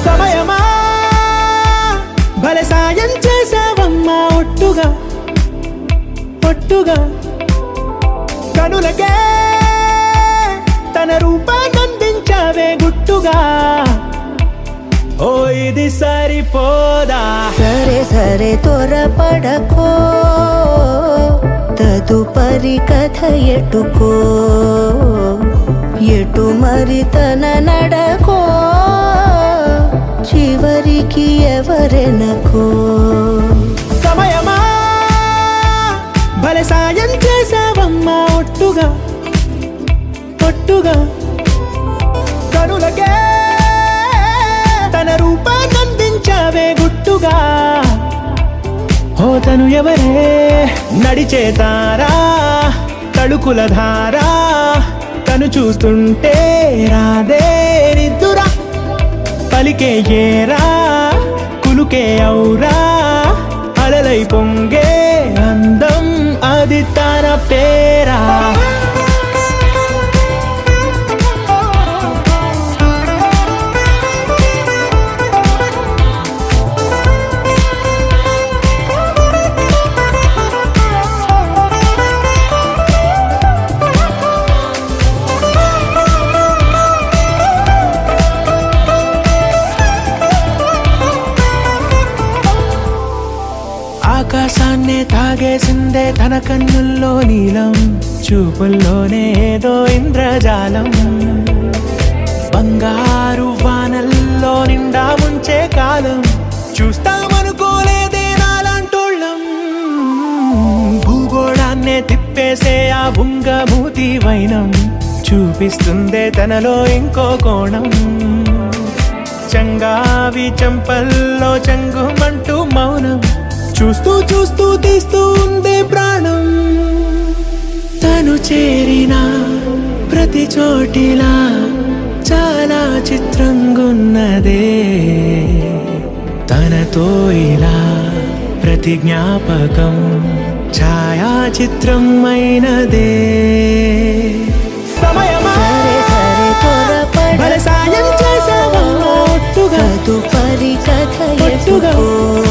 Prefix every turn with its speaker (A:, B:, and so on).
A: సమయమా భలే సాయం చేసావమ్మా ఒట్టుగా ఒట్టుగా కనులకే తన రూపాన్నందించావే గుట్టుగా ఓ ఇది సరిపోదా
B: సరే సరే త్వరపడకో తదుపరి కథ ఎటుకో ఎటు మరి తన నడకో చివరికి ఎవరెనకో
A: సమయమా భలే సాయం చేసావమ్మా ఒట్టుగా ఒట్టుగా కనులకే తన రూపాన్నందించావే గుట్టుగా ఓ తను ఎవరే నడిచే తారా తడుకుల ధారా తను చూస్తుంటే రాదే నిద్దురా పలికే ఏరా కులుకే ఔరా అలలై పొంగే అందం అది తన పేరా ఆకాశాన్నే తాగేసిందే తన కన్నుల్లో నీలం చూపుల్లోనే ఏదో ఇంద్రజాలం బంగారు వానల్లో నిండా ముంచే కాలం చూస్తామనుకోలేదే నాలాంటోళ్ళం భూగోళాన్నే తిప్పేసే ఆ బుంగమూతి వైనం చూపిస్తుందే తనలో ఇంకో కోణం చంగావి చంపల్లో చంగుమంటూ మౌనం చూస్తూ చూస్తూ తీస్తూ ఉందే ప్రాణం తను చేరిన ప్రతి చోటిలా చాలా చిత్రంగున్నదే తనతో ఇలా ప్రతి జ్ఞాపకం ఛాయాచిత్రం అయినదే సమయమా
B: సరే సరే త్వరపడకో
A: భలే సాయం చేసావమ్మా ఒట్టుగా
B: తదుపరి కథ
A: ఒట్టుగా
B: ఎటుకో